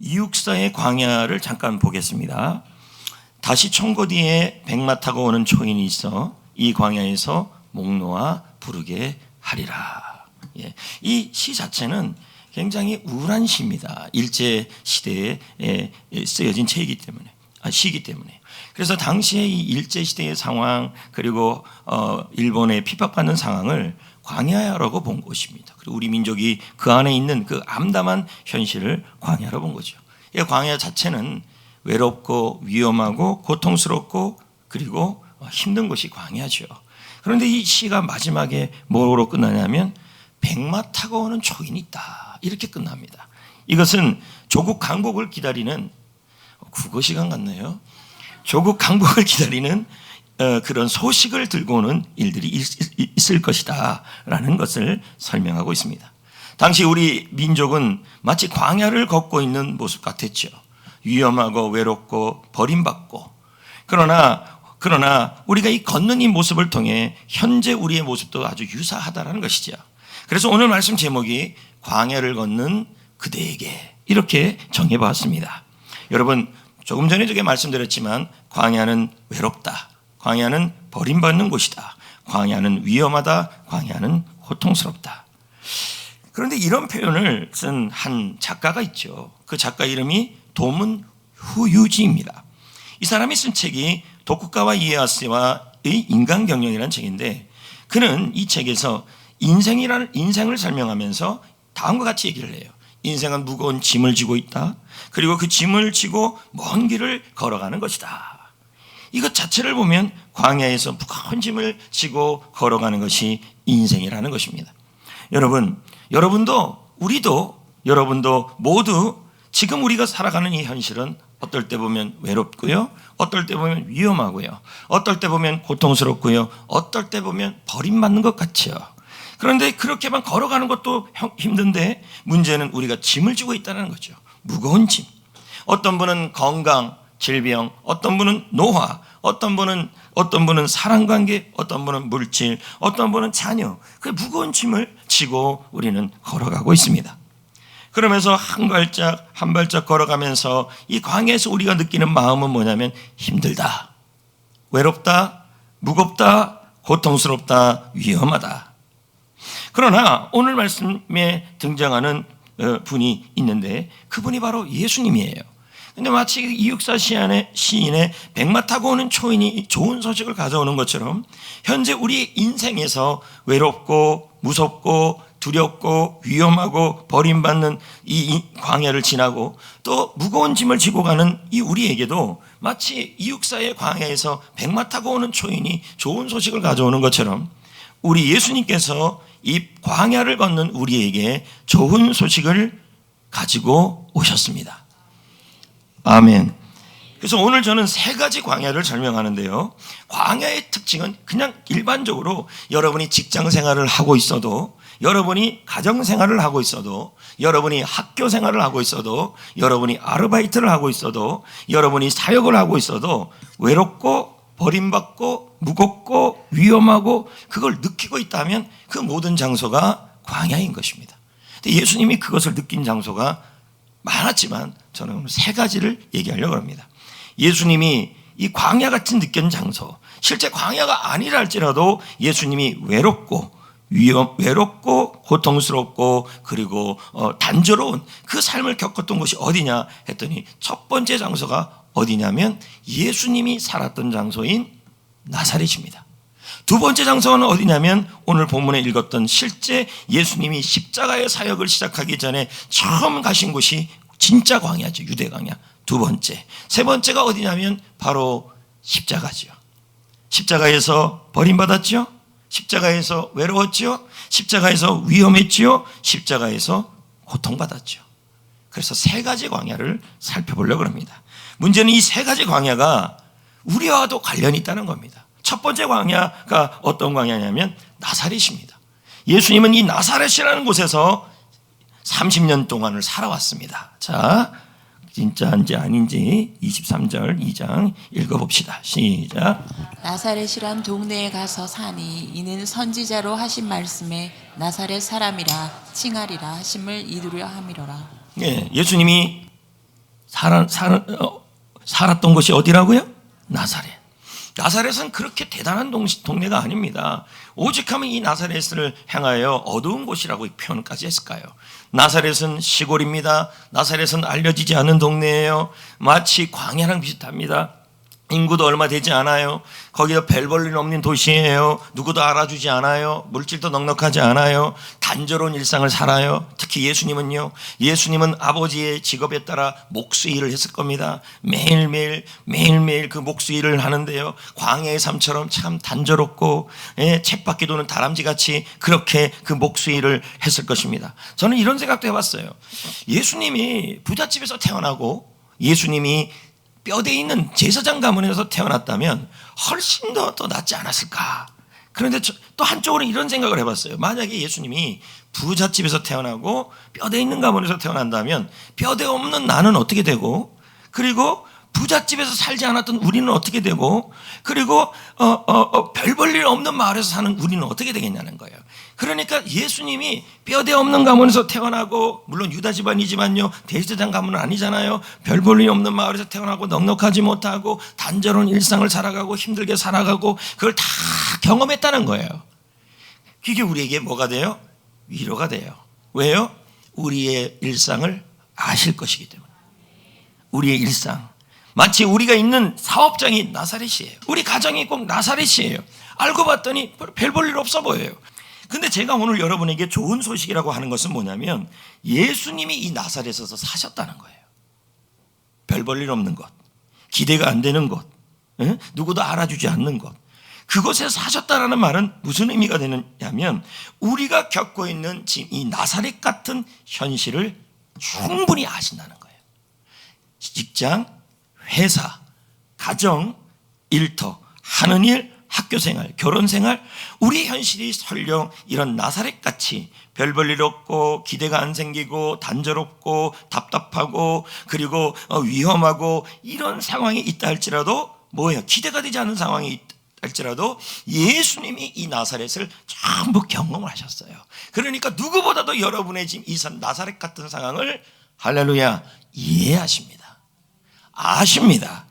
이육사의 광야를 잠깐 보겠습니다. 다시 청고디에 백마 타고 오는 초인이 있어 이 광야에서 목 놓아 부르게 하리라. 예, 이 시 자체는 굉장히 우울한 시입니다. 일제 시대에 쓰여진 시이기 때문에. 그래서 당시에 이 일제 시대의 상황 그리고 일본의 핍박받는 상황을 광야라고 본 것입니다. 그리고 우리 민족이 그 안에 있는 그 암담한 현실을 광야로 본 거죠. 이 광야 자체는 외롭고 위험하고 고통스럽고 그리고 힘든 곳이 광야죠. 그런데 이 시가 마지막에 뭐로 끝나냐면 백마 타고 오는 초인이 있다. 이렇게 끝납니다. 이것은 조국 강복을 기다리는 국어 시간 같네요. 조국 강복을 기다리는 그런 소식을 들고 오는 일들이 있을 것이다 라는 것을 설명하고 있습니다. 당시 우리 민족은 마치 광야를 걷고 있는 모습 같았죠. 위험하고 외롭고 버림받고 그러나 우리가 이 걷는 이 모습을 통해 현재 우리의 모습도 아주 유사하다라는 것이죠. 그래서 오늘 말씀 제목이 광야를 걷는 그대에게 이렇게 정해봤습니다. 여러분 조금 전에 제가 말씀드렸지만 광야는 외롭다. 광야는 버림받는 곳이다. 광야는 위험하다. 광야는 고통스럽다. 그런데 이런 표현을 쓴 한 작가가 있죠. 그 작가 이름이 도문 후유지입니다. 이 사람이 쓴 책이 도쿠가와 이에야스의 인간경영이라는 책인데 그는 이 책에서 인생을 설명하면서 다음과 같이 얘기를 해요. 인생은 무거운 짐을 지고 있다. 그리고 그 짐을 지고 먼 길을 걸어가는 것이다. 이것 자체를 보면 광야에서 무거운 짐을 지고 걸어가는 것이 인생이라는 것입니다. 여러분도 모두 지금 우리가 살아가는 이 현실은 어떨 때 보면 외롭고요. 어떨 때 보면 위험하고요. 어떨 때 보면 고통스럽고요. 어떨 때 보면 버림받는 것 같죠. 그런데 그렇게만 걸어가는 것도 힘든데 문제는 우리가 짐을 지고 있다는 거죠. 무거운 짐. 어떤 분은 건강, 질병, 어떤 분은 노화, 어떤 분은 사랑관계, 어떤 분은 물질, 어떤 분은 자녀. 그 무거운 짐을 지고 우리는 걸어가고 있습니다. 그러면서 한 발짝 걸어가면서 이 광야에서 우리가 느끼는 마음은 뭐냐면 힘들다, 외롭다, 무겁다, 고통스럽다, 위험하다. 그러나 오늘 말씀에 등장하는 분이 있는데 그분이 바로 예수님이에요. 근데 마치 이육사 시인의 백마 타고 오는 초인이 좋은 소식을 가져오는 것처럼 현재 우리 인생에서 외롭고 무섭고 두렵고 위험하고 버림받는 이 광야를 지나고 또 무거운 짐을 지고 가는 이 우리에게도 마치 이육사의 광야에서 백마 타고 오는 초인이 좋은 소식을 가져오는 것처럼 우리 예수님께서 이 광야를 걷는 우리에게 좋은 소식을 가지고 오셨습니다. 아멘. 그래서 오늘 저는 세 가지 광야를 설명하는데요. 광야의 특징은 그냥 일반적으로 여러분이 직장 생활을 하고 있어도, 여러분이 가정 생활을 하고 있어도, 여러분이 학교 생활을 하고 있어도, 여러분이 아르바이트를 하고 있어도, 여러분이 사역을 하고 있어도 외롭고 버림받고 무겁고 위험하고 그걸 느끼고 있다면 그 모든 장소가 광야인 것입니다. 근데 예수님이 그것을 느낀 장소가 많았지만 저는 오늘 세 가지를 얘기하려고 합니다. 예수님이 이 광야 같은 느낀 장소, 실제 광야가 아니라 할지라도 예수님이 외롭고 고통스럽고 그리고 단조로운 그 삶을 겪었던 곳이 어디냐 했더니 첫 번째 장소가 어디냐면 예수님이 살았던 장소인 나사렛입니다. 두 번째 장소는 어디냐면 오늘 본문에 읽었던 실제 예수님이 십자가의 사역을 시작하기 전에 처음 가신 곳이 진짜 광야죠. 유대 광야. 두 번째. 세 번째가 어디냐면 바로 십자가죠. 십자가에서 버림받았죠. 십자가에서 외로웠죠. 십자가에서 위험했죠. 십자가에서 고통받았죠. 그래서 세 가지 광야를 살펴보려고 합니다. 문제는 이 세 가지 광야가 우리와도 관련이 있다는 겁니다. 첫 번째 광야가 어떤 광야냐면 나사렛입니다. 예수님은 이 나사렛이라는 곳에서 30년 동안을 살아왔습니다. 자, 진짜인지 아닌지 23절 2장 읽어봅시다. 시작. 나사렛이란 동네에 가서 사니 이는 선지자로 하신 말씀에 나사렛 사람이라 칭하리라 하심을 이루려 함이로라. 예, 예수님이 살았던 곳이 어디라고요? 나사렛. 나사렛은 그렇게 대단한 동네가 아닙니다. 오직하면 이 나사렛을 향하여 어두운 곳이라고 표현까지 했을까요? 나사렛은 시골입니다. 나사렛은 알려지지 않은 동네예요. 마치 광야랑 비슷합니다. 인구도 얼마 되지 않아요. 거기도 별 볼 일 없는 도시예요. 누구도 알아주지 않아요. 물질도 넉넉하지 않아요. 단조로운 일상을 살아요. 특히 예수님은요, 예수님은 아버지의 직업에 따라 목수일을 했을 겁니다. 매일매일 그 목수일을 하는데요, 광야의 삶처럼 참 단조롭고 쳇바퀴 도는 다람쥐같이 그렇게 그 목수일을 했을 것입니다. 저는 이런 생각도 해봤어요. 예수님이 부잣집에서 태어나고 예수님이 뼈대 있는 제사장 가문에서 태어났다면 훨씬 더 낫지 않았을까. 그런데 또 한쪽으로 이런 생각을 해봤어요. 만약에 예수님이 부잣집에서 태어나고 뼈대 있는 가문에서 태어난다면 뼈대 없는 나는 어떻게 되고, 그리고 부잣집에서 살지 않았던 우리는 어떻게 되고, 그리고 별 볼 일 없는 마을에서 사는 우리는 어떻게 되겠냐는 거예요. 그러니까 예수님이 뼈대 없는 가문에서 태어나고, 물론 유다 집안이지만요, 대제사장 가문은 아니잖아요. 별 볼 일 없는 마을에서 태어나고 넉넉하지 못하고 단조로운 일상을 살아가고 힘들게 살아가고 그걸 다 경험했다는 거예요. 그게 우리에게 뭐가 돼요? 위로가 돼요. 왜요? 우리의 일상을 아실 것이기 때문에. 우리의 일상, 마치 우리가 있는 사업장이 나사렛이에요. 우리 가정이 꼭 나사렛이에요. 알고 봤더니 별 볼 일 없어 보여요. 근데 제가 오늘 여러분에게 좋은 소식이라고 하는 것은 뭐냐면, 예수님이 이 나사렛에서 사셨다는 거예요. 별 볼 일 없는 곳, 기대가 안 되는 곳, 누구도 알아주지 않는 곳, 그곳에서 사셨다는 말은 무슨 의미가 되느냐면, 우리가 겪고 있는 지금 이 나사렛 같은 현실을 충분히 아신다는 거예요. 직장, 회사, 가정, 일터, 하는 일, 학교생활, 결혼생활, 우리 현실이 설령 이런 나사렛같이 별 볼 일 없고 기대가 안 생기고 단조롭고 답답하고 그리고 위험하고 이런 상황이 있다 할지라도, 뭐예요? 기대가 되지 않은 상황이 있다 할지라도 예수님이 이 나사렛을 전부 경험을 하셨어요. 그러니까 누구보다도 여러분의 지금 이 나사렛 같은 상황을, 할렐루야, 이해하십니다. 아십니다.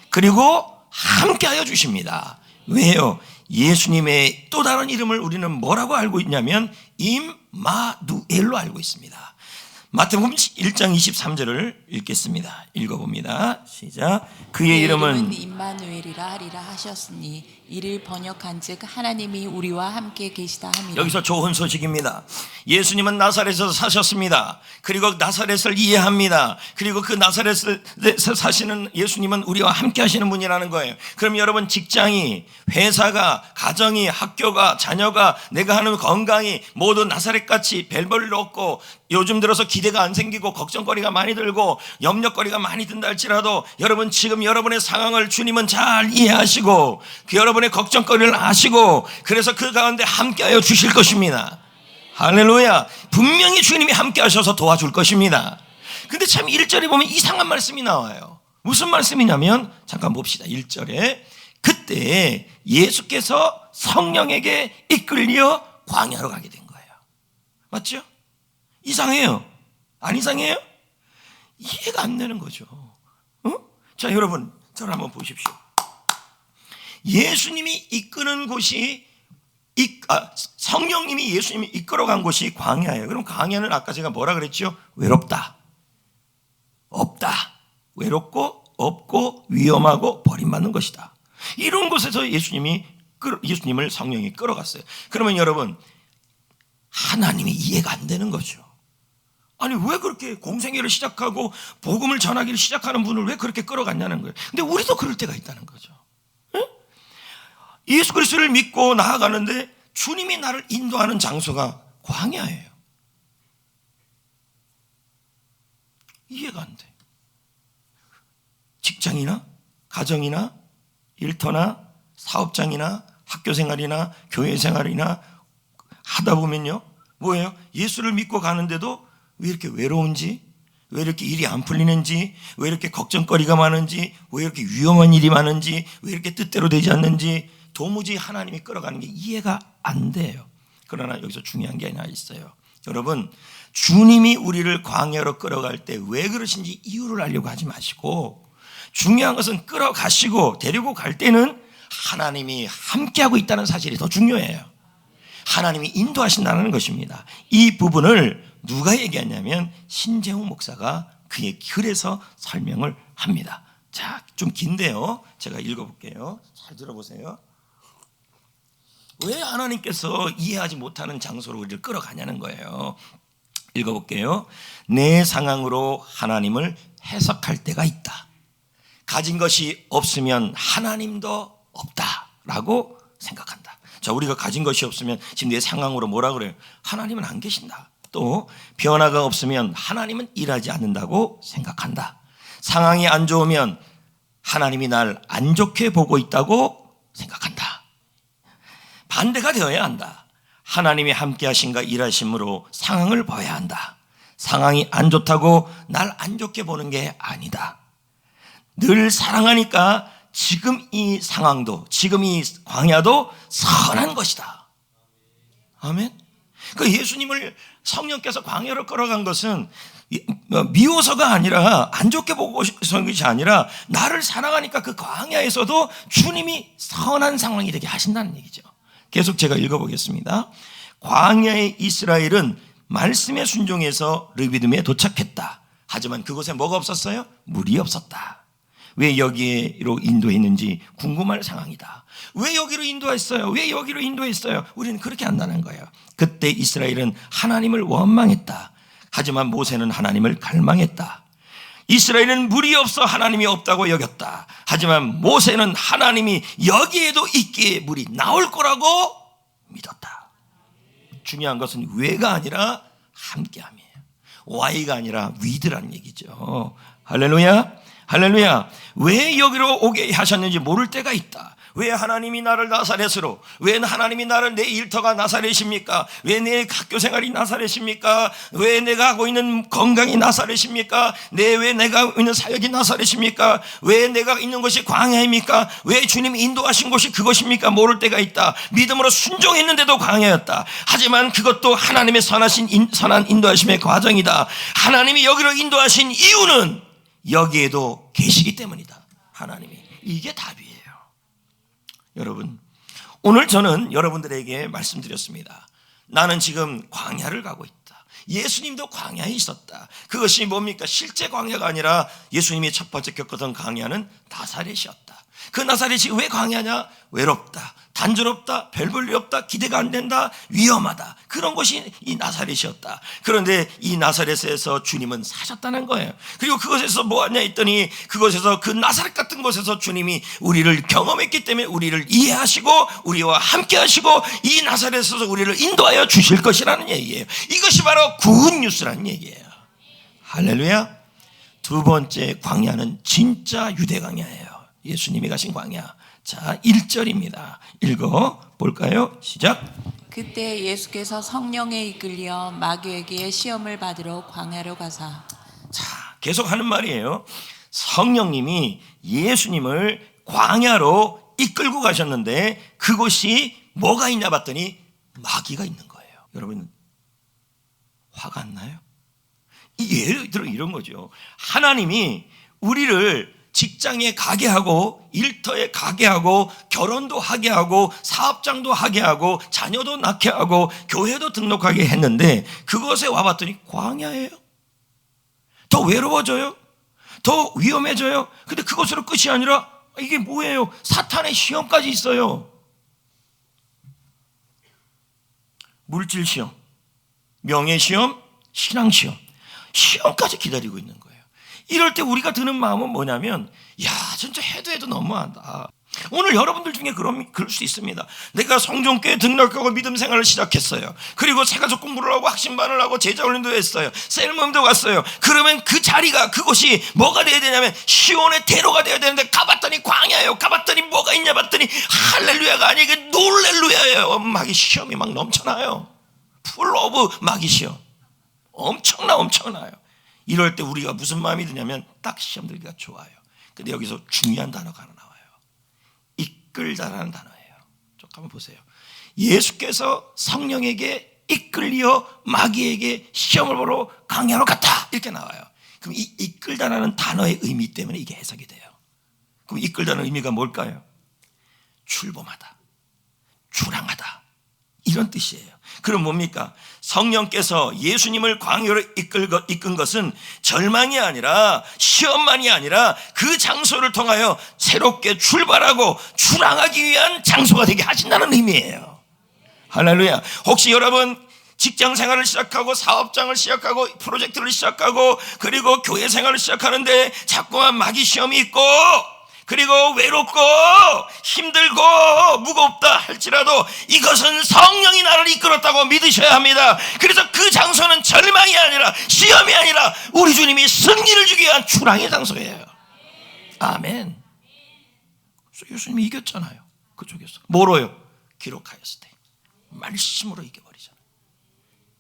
그리고 함께하여 주십니다. 왜요? 예수님의 또 다른 이름을 우리는 뭐라고 알고 있냐면 임마누엘로 알고 있습니다. 마태복음 1장 23절을 읽겠습니다. 읽어봅니다. 시작. 그의 이름은 임마누엘이라 하리라 하셨으니 이를 번역한즉 하나님이 우리와 함께 계시다 함이라. 여기서 좋은 소식입니다. 예수님은 나사렛에서 사셨습니다. 그리고 나사렛을 이해합니다. 그리고 그 나사렛에서 사시는 예수님은 우리와 함께 하시는 분이라는 거예요. 그럼 여러분, 직장이, 회사가, 가정이, 학교가, 자녀가, 내가 하는 건강이 모두 나사렛같이 별 볼 일 없고, 요즘 들어서 기대가 안 생기고 걱정거리가 많이 들고 염려거리가 많이 든다 할지라도, 여러분 지금 여러분의 상황을 주님은 잘 이해하시고 그 여러분의 걱정거리를 아시고, 그래서 그 가운데 함께하여 주실 것입니다. 할렐루야. 분명히 주님이 함께하셔서 도와줄 것입니다. 근데 참 1절에 보면 이상한 말씀이 나와요. 무슨 말씀이냐면, 잠깐 봅시다. 1절에 그때 예수께서 성령에게 이끌려 광야로 가게 된 거예요. 맞죠? 이상해요. 안 이상해요? 이해가 안 되는 거죠. 자, 여러분, 저를 한번 보십시오. 예수님이 이끄는 곳이, 성령님이 예수님이 이끌어간 곳이 광야예요. 그럼 광야는 아까 제가 뭐라 그랬죠? 외롭다, 없다, 외롭고 없고 위험하고 버림받는 것이다. 이런 곳에서 예수님을 성령이 끌어갔어요. 그러면 여러분, 하나님이 이해가 안 되는 거죠. 아니, 왜 그렇게 공생애를 시작하고 복음을 전하기를 시작하는 분을 왜 그렇게 끌어갔냐는 거예요. 근데 우리도 그럴 때가 있다는 거죠. 예수 그리스도를 믿고 나아가는데 주님이 나를 인도하는 장소가 광야예요. 이해가 안 돼. 직장이나 가정이나 일터나 사업장이나 학교생활이나 교회생활이나 하다 보면요, 뭐예요? 예수를 믿고 가는데도 왜 이렇게 외로운지, 왜 이렇게 일이 안 풀리는지, 왜 이렇게 걱정거리가 많은지, 왜 이렇게 위험한 일이 많은지, 왜 이렇게 뜻대로 되지 않는지 도무지 하나님이 끌어가는 게 이해가 안 돼요. 그러나 여기서 중요한 게 하나 있어요. 여러분, 주님이 우리를 광야로 끌어갈 때 왜 그러신지 이유를 알려고 하지 마시고, 중요한 것은 끌어가시고 데리고 갈 때는 하나님이 함께하고 있다는 사실이 더 중요해요. 하나님이 인도하신다는 것입니다. 이 부분을 누가 얘기하냐면 신재웅 목사가 그의 글에서 설명을 합니다. 자, 좀 긴데요. 제가 읽어볼게요. 잘 들어보세요. 왜 하나님께서 이해하지 못하는 장소로 우리를 끌어가냐는 거예요. 읽어볼게요. 내 상황으로 하나님을 해석할 때가 있다. 가진 것이 없으면 하나님도 없다라고 생각한다. 자, 우리가 가진 것이 없으면 지금 내 상황으로 뭐라 그래요? 하나님은 안 계신다. 또 변화가 없으면 하나님은 일하지 않는다고 생각한다. 상황이 안 좋으면 하나님이 날 안 좋게 보고 있다고 생각한다. 반대가 되어야 한다. 하나님이 함께 하신가 일하심으로 상황을 봐야 한다. 상황이 안 좋다고 날 안 좋게 보는 게 아니다. 늘 사랑하니까 지금 이 상황도, 지금 이 광야도 선한 것이다. 아멘. 그 예수님을 성령께서 광야로 끌어간 것은 미워서가 아니라, 안 좋게 보고 싶어서 것이 아니라, 나를 사랑하니까 그 광야에서도 주님이 선한 상황이 되게 하신다는 얘기죠. 계속 제가 읽어보겠습니다. 광야의 이스라엘은 말씀에 순종해서 르비딤에 도착했다. 하지만 그곳에 뭐가 없었어요? 물이 없었다. 왜 여기로 인도했는지 궁금할 상황이다. 왜 여기로 인도했어요? 왜 여기로 인도했어요? 우리는 그렇게 안다는 거예요. 그때 이스라엘은 하나님을 원망했다. 하지만 모세는 하나님을 갈망했다. 이스라엘은 물이 없어 하나님이 없다고 여겼다. 하지만 모세는 하나님이 여기에도 있기에 물이 나올 거라고 믿었다. 중요한 것은 왜가 아니라 함께함이에요. Why가 아니라 with라는 얘기죠. 할렐루야. 할렐루야. 왜 여기로 오게 하셨는지 모를 때가 있다. 왜 하나님이 나를 나사렛으로, 왜 하나님이 나를, 내 일터가 나사렛입니까? 왜 내 학교 생활이 나사렛입니까? 왜 내가 하고 있는 건강이 나사렛입니까? 왜 내가 하고 있는 사역이 나사렛입니까? 왜 내가 있는 것이 광야입니까? 왜 주님이 인도하신 곳이 그것입니까? 모를 때가 있다. 믿음으로 순종했는데도 광야였다. 하지만 그것도 하나님의 선한 인도하심의 과정이다. 하나님이 여기로 인도하신 이유는 여기에도 계시기 때문이다. 하나님이. 이게 답이에요. 여러분, 오늘 저는 여러분들에게 말씀드렸습니다. 나는 지금 광야를 가고 있다. 예수님도 광야에 있었다. 그것이 뭡니까? 실제 광야가 아니라 예수님이 첫 번째 겪었던 광야는 나사렛이었다. 그 나사렛이 왜 광야냐? 외롭다, 단조롭다, 별 볼 일 없다, 기대가 안 된다, 위험하다. 그런 것이 이 나사렛이었다. 그런데 이 나사렛에서 주님은 사셨다는 거예요. 그리고 그것에서 뭐 하냐 했더니, 그것에서, 그 나사렛 같은 곳에서 주님이 우리를 경험했기 때문에 우리를 이해하시고 우리와 함께 하시고 이 나사렛에서 우리를 인도하여 주실 것이라는 얘기예요. 이것이 바로 굿뉴스라는 얘기예요. 할렐루야. 두 번째 광야는 진짜 유대 광야예요. 예수님이 가신 광야. 자, 1절입니다. 읽어볼까요? 시작. 그때 예수께서 성령에 이끌려 마귀에게 시험을 받으러 광야로 가사. 자, 계속 하는 말이에요. 성령님이 예수님을 광야로 이끌고 가셨는데 그곳이 뭐가 있냐 봤더니 마귀가 있는 거예요. 여러분, 화가 안 나요? 예를 들어 이런 거죠. 하나님이 우리를 직장에 가게 하고, 일터에 가게 하고, 결혼도 하게 하고, 사업장도 하게 하고, 자녀도 낳게 하고, 교회도 등록하게 했는데 그것에 와봤더니 광야예요. 더 외로워져요. 더 위험해져요. 근데 그것으로 끝이 아니라 이게 뭐예요? 사탄의 시험까지 있어요. 물질 시험, 명예 시험, 신앙 시험, 시험까지 기다리고 있는 거예요. 이럴 때 우리가 드는 마음은 뭐냐면, 야, 진짜 해도 너무한다. 오늘 여러분들 중에 그럴 수 있습니다. 내가 성종교회 등록하고 믿음 생활을 시작했어요. 그리고 새가족 공부를 하고 학신반을 하고 제자훈련도 했어요. 셀모임도 갔어요. 그러면 그 자리가, 그곳이 뭐가 돼야 되냐면 시온의 대로가 돼야 되는데 가봤더니 광야예요. 가봤더니 뭐가 있냐 봤더니 할렐루야가 아니고 놀렐루야예요. 마귀 시험이 막 넘쳐나요. 풀 오브 마귀 시험. 엄청나요. 이럴 때 우리가 무슨 마음이 드냐면 딱 시험 들기가 좋아요. 근데 여기서 중요한 단어가 하나 나와요. 이끌다라는 단어예요. 좀 한번 보세요. 예수께서 성령에게 이끌려 마귀에게 시험을 보러 광야로 갔다 이렇게 나와요. 그럼 이 이끌다라는 단어의 의미 때문에 이게 해석이 돼요. 그럼 이끌다는 의미가 뭘까요? 출범하다, 출항하다 이런 뜻이에요. 그럼 뭡니까? 성령께서 예수님을 광야로 이끈 것은 절망이 아니라 시험만이 아니라 그 장소를 통하여 새롭게 출발하고 출항하기 위한 장소가 되게 하신다는 의미예요. 할렐루야. 혹시 여러분 직장 생활을 시작하고 사업장을 시작하고 프로젝트를 시작하고 그리고 교회 생활을 시작하는데 자꾸만 마귀 시험이 있고 그리고 외롭고 힘들고 무겁다 할지라도 이것은 성령이 나를 이끌었다고 믿으셔야 합니다. 그래서 그 장소는 절망이 아니라 시험이 아니라 우리 주님이 승리를 주기 위한 출항의 장소예요. 아멘. 예수님이 이겼잖아요. 그쪽에서 뭐로요? 기록하였을 때 말씀으로 이겨버리잖아요.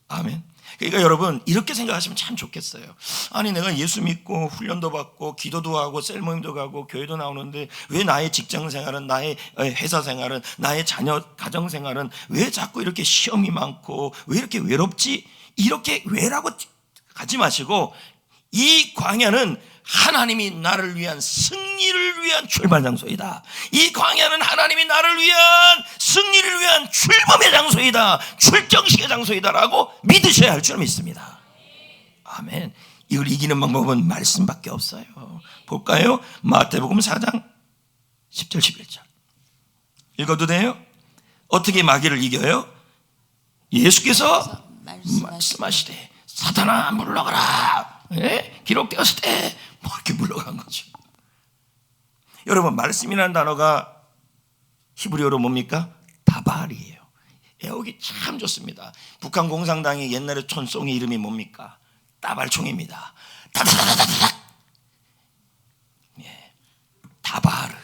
아멘. 그러니까 여러분 이렇게 생각하시면 참 좋겠어요. 아니 내가 예수 믿고 훈련도 받고 기도도 하고 셀모임도 가고 교회도 나오는데 왜 나의 직장 생활은 나의 회사 생활은 나의 자녀 가정 생활은 왜 자꾸 이렇게 시험이 많고 왜 이렇게 외롭지? 이렇게 왜라고 가지 마시고 이 광야는 하나님이 나를 위한 승리를 위한 출발 장소이다. 이 광야는 하나님이 나를 위한 승리를 위한 출범의 장소이다. 출정식의 장소이다라고 믿으셔야 할 줄 믿습니다. 아멘. 이걸 이기는 방법은 말씀밖에 없어요. 볼까요? 마태복음 4장 10절 11절 읽어도 돼요? 어떻게 마귀를 이겨요? 예수께서 말씀하시되 사탄아 물러가라. 예? 기록되었을 때 뭐 이렇게 물러간 거죠. 여러분 말씀이라는 단어가 히브리어로 뭡니까? 다발이에요. 외우기 참 좋습니다. 북한 공산당이 옛날에 촌송이 이름이 뭡니까? 따발총입니다. 다다다다닥. 예. 다바르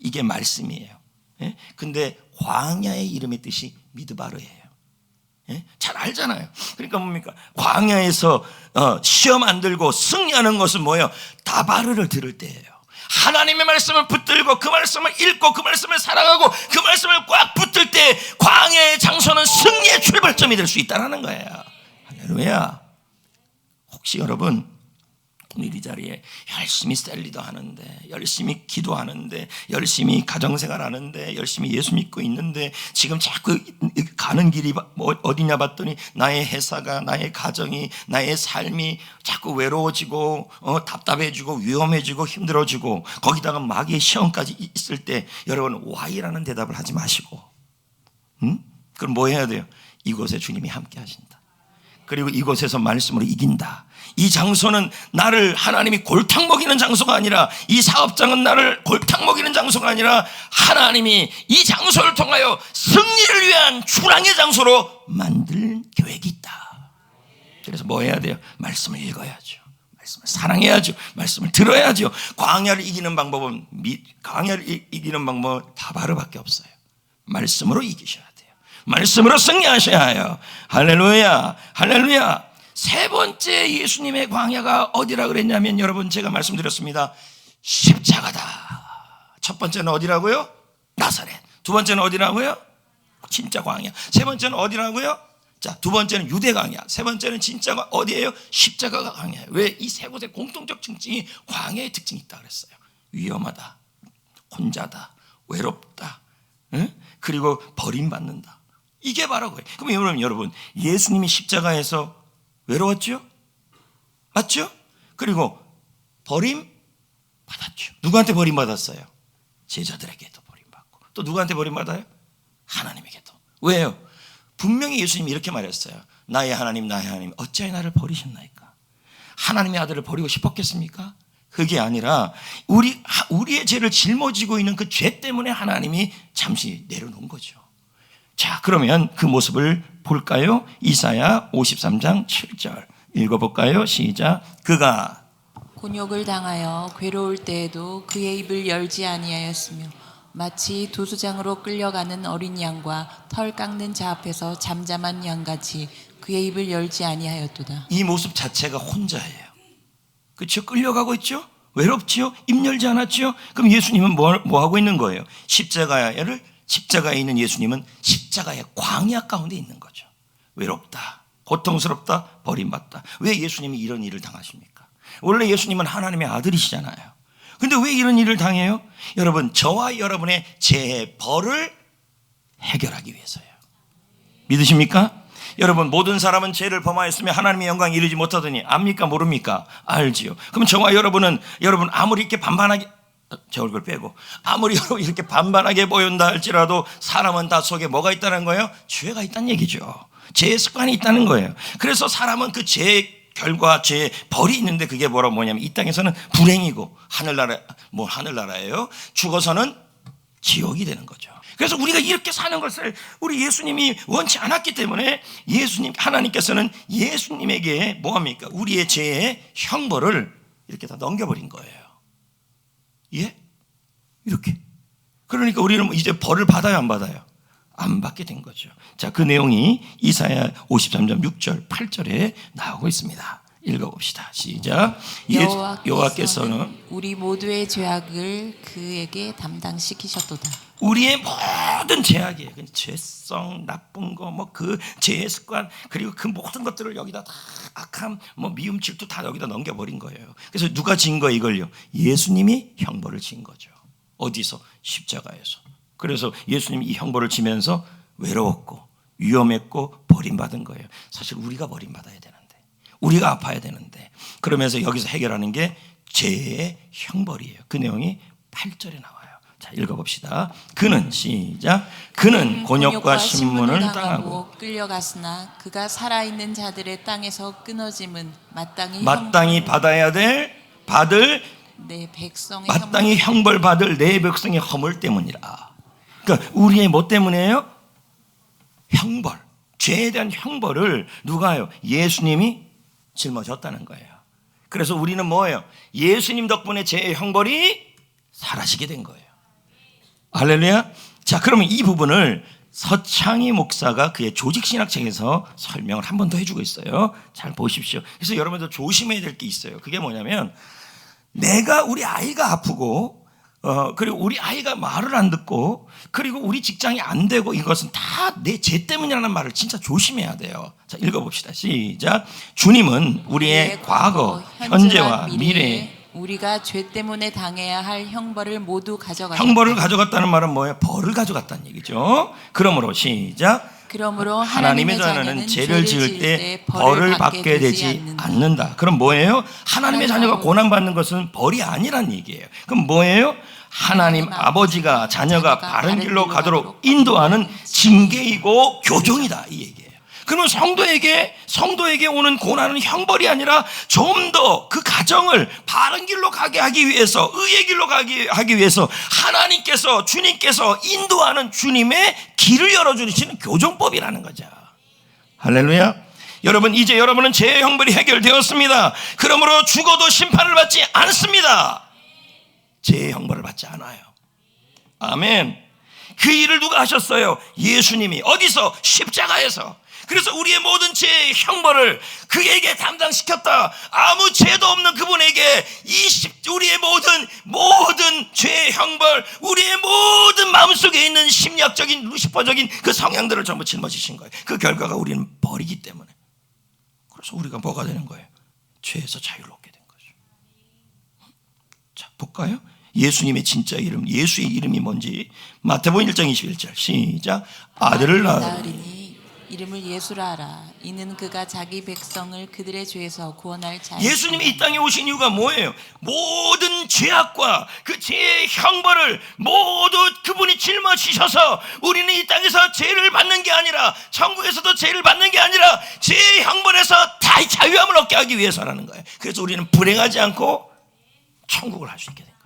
이게 말씀이에요. 예? 근데 광야의 이름의 뜻이 미드바르예요. 예? 잘 알잖아요. 그러니까 뭡니까? 광야에서 시험 안 들고 승리하는 것은 뭐예요? 다바르를 들을 때예요. 하나님의 말씀을 붙들고 그 말씀을 읽고 그 말씀을 사랑하고 그 말씀을 꽉 붙들 때 광야의 장소는 승리의 출발점이 될 수 있다는 거예요. 할렐루야. 혹시 여러분 오늘 이 자리에 열심히 셀리도 하는데 열심히 기도하는데 열심히 가정생활 하는데 열심히 예수 믿고 있는데 지금 자꾸 가는 길이 어디냐 봤더니 나의 회사가 나의 가정이 나의 삶이 자꾸 외로워지고 답답해지고 위험해지고 힘들어지고 거기다가 마귀의 시험까지 있을 때 여러분 Y라는 대답을 하지 마시고 그럼 뭐 해야 돼요? 이곳에 주님이 함께 하신다. 그리고 이곳에서 말씀으로 이긴다. 이 장소는 나를 하나님이 골탕 먹이는 장소가 아니라 이 사업장은 나를 골탕 먹이는 장소가 아니라 하나님이 이 장소를 통하여 승리를 위한 출항의 장소로 만들 계획이 있다. 그래서 뭐 해야 돼요? 말씀을 읽어야죠. 말씀을 사랑해야죠. 말씀을 들어야죠. 광야를 이기는 방법은 다바르밖에 없어요. 말씀으로 이기셔야 돼요. 말씀으로 승리하셔야 해요. 할렐루야, 할렐루야. 세 번째 예수님의 광야가 어디라 그랬냐면 여러분 제가 말씀드렸습니다. 십자가다. 첫 번째는 어디라고요? 나사렛. 두 번째는 어디라고요? 진짜 광야. 세 번째는 어디라고요? 자, 두 번째는 유대 광야. 세 번째는 진짜가 어디예요? 십자가가 광야예요. 왜? 이 세 곳의 공통적 특징이 광야의 특징이 있다 그랬어요. 위험하다, 혼자다, 외롭다, 응? 그리고 버림받는다. 이게 바로 그거예요. 그럼 여러분 예수님이 십자가에서 외로웠죠? 맞죠? 그리고 버림받았죠. 누구한테 버림받았어요? 제자들에게도 버림받고 또 누구한테 버림받아요? 하나님에게도. 왜요? 분명히 예수님이 이렇게 말했어요. 나의 하나님 나의 하나님 어찌하여 나를 버리셨나이까? 하나님의 아들을 버리고 싶었겠습니까? 그게 아니라 우리의 죄를 짊어지고 있는 그 죄 때문에 하나님이 잠시 내려놓은 거죠. 자, 그러면 그 모습을 볼까요? 이사야 53장 7절 읽어볼까요? 시작. 그가 곤욕을 당하여 괴로울 때에도 그의 입을 열지 아니하였으며 마치 도수장으로 끌려가는 어린 양과 털 깎는 자 앞에서 잠잠한 양같이 그의 입을 열지 아니하였도다. 이 모습 자체가 혼자예요. 그렇죠? 끌려가고 있죠? 외롭지요? 입 열지 않았죠? 그럼 예수님은 뭐 하고 있는 거예요? 십자가에 있는 예수님은 십자가의 광야 가운데 있는 거죠. 외롭다, 고통스럽다, 버림받다. 왜 예수님이 이런 일을 당하십니까? 원래 예수님은 하나님의 아들이시잖아요. 근데 왜 이런 일을 당해요? 여러분, 저와 여러분의 죄의 벌을 해결하기 위해서예요. 믿으십니까? 여러분, 모든 사람은 죄를 범하였으며 하나님의 영광에 이르지 못하더니 압니까 모릅니까? 알지요. 그럼 저와 여러분은, 여러분 아무리 이렇게 반반하게, 제 얼굴 빼고, 아무리 여러분 이렇게 반반하게 보인다 할지라도 사람은 다 속에 뭐가 있다는 거예요? 죄가 있다는 얘기죠. 죄의 습관이 있다는 거예요. 그래서 사람은 그 죄의 결과, 죄의 벌이 있는데 그게 뭐냐면 이 땅에서는 불행이고 하늘나라예요. 죽어서는 지옥이 되는 거죠. 그래서 우리가 이렇게 사는 것을 우리 예수님이 원치 않았기 때문에 하나님께서는 예수님에게 뭐합니까? 우리의 죄의 형벌을 이렇게 다 넘겨버린 거예요. 예? 이렇게. 그러니까 우리는 이제 벌을 받아요, 안 받아요? 안 받게 된 거죠. 자, 그 내용이 이사야 53장 6절, 8절에 나오고 있습니다. 읽어봅시다. 시작. 여호와께서는 우리 모두의 죄악을 그에게 담당시키셨도다. 우리의 모든 죄악이에요. 죄성, 나쁜 거, 그 죄의 습관, 그리고 그 모든 것들을 여기다 다 악함, 미움, 질투 다 여기다 넘겨버린 거예요. 그래서 누가 진 거예요, 이걸요? 예수님이 형벌을 진 거죠. 어디서? 십자가에서. 그래서 예수님이 이 형벌을 지면서 외로웠고 위험했고 버림받은 거예요. 사실 우리가 버림받아야 되는데, 우리가 아파야 되는데, 그러면서 여기서 해결하는 게 죄의 형벌이에요. 그 내용이 8절에 나와요. 자, 읽어봅시다. 그는 시작. 그는 곤욕과 신문을 당하고 끌려갔으나 그가 살아있는 자들의 땅에서 끊어짐은 마땅히 받아야 받을 내 백성의 마땅히 형벌 받을 내 백성의 허물 때문이라. 그러니까 우리의 뭐 때문이에요? 형벌, 죄에 대한 형벌을 누가요? 예수님이 짊어졌다는 거예요. 그래서 우리는 뭐예요? 예수님 덕분에 죄의 형벌이 사라지게 된 거예요. 할렐루야. 자, 그러면 이 부분을 서창희 목사가 그의 조직신학책에서 설명을 한 번 더 해주고 있어요. 잘 보십시오. 그래서 여러분들 조심해야 될 게 있어요. 그게 뭐냐면, 우리 아이가 아프고, 그리고 우리 아이가 말을 안 듣고, 그리고 우리 직장이 안 되고, 이것은 다 내 죄 때문이라는 말을 진짜 조심해야 돼요. 자, 읽어봅시다. 시작. 주님은 우리의 과거, 현재와 미래에 우리가 죄 때문에 당해야 할 형벌을 모두 가져갔다. 형벌을 가져갔다는 말은 뭐예요? 벌을 가져갔다는 얘기죠. 그러므로 시작. 그러므로 하나님의 자녀는 죄를 지을 때 벌을 받게 되지 않는다. 그럼 뭐예요? 하나님의 자녀가 고난받는 것은 벌이 아니란 얘기예요. 그럼 뭐예요? 하나님 아버지가 자녀가 바른 길로 가도록 인도하는 징계이고 교종이다, 이 얘기예요. 그러면 성도에게 오는 고난은 형벌이 아니라 좀 더 그 가정을 바른 길로 가게 하기 위해서, 의의 길로 가게 하기 위해서 주님께서 인도하는 주님의 길을 열어주시는 교정법이라는 거죠. 할렐루야. 여러분, 이제 여러분은 죄의 형벌이 해결되었습니다. 그러므로 죽어도 심판을 받지 않습니다. 죄의 형벌을 받지 않아요. 아멘. 그 일을 누가 하셨어요? 예수님이. 어디서? 십자가에서. 그래서 우리의 모든 죄의 형벌을 그에게 담당시켰다. 아무 죄도 없는 그분에게 우리의 모든 죄의 형벌, 우리의 모든 마음속에 있는 심리학적인 루시퍼적인 그 성향들을 전부 짊어지신 거예요. 그 결과가 우리는 벌이기 때문에. 그래서 우리가 뭐가 되는 거예요? 죄에서 자유를 얻게 된 거죠. 자, 볼까요? 예수님의 진짜 이름, 예수의 이름이 뭔지 마태복음 1장 21절 시작. 아들을 낳으리니 이름을 예수라 하라. 이는 그가 자기 백성을 그들의 죄에서 구원할 자. 예수님이 이 땅에 오신 이유가 뭐예요? 모든 죄악과 그 죄의 형벌을 모두 그분이 짊어지셔서 우리는 이 땅에서 죄를 받는 게 아니라, 천국에서도 죄를 받는 게 아니라 죄의 형벌에서 다 자유함을 얻게 하기 위해서라는 거예요. 그래서 우리는 불행하지 않고 천국을 할 수 있게 된 거예요.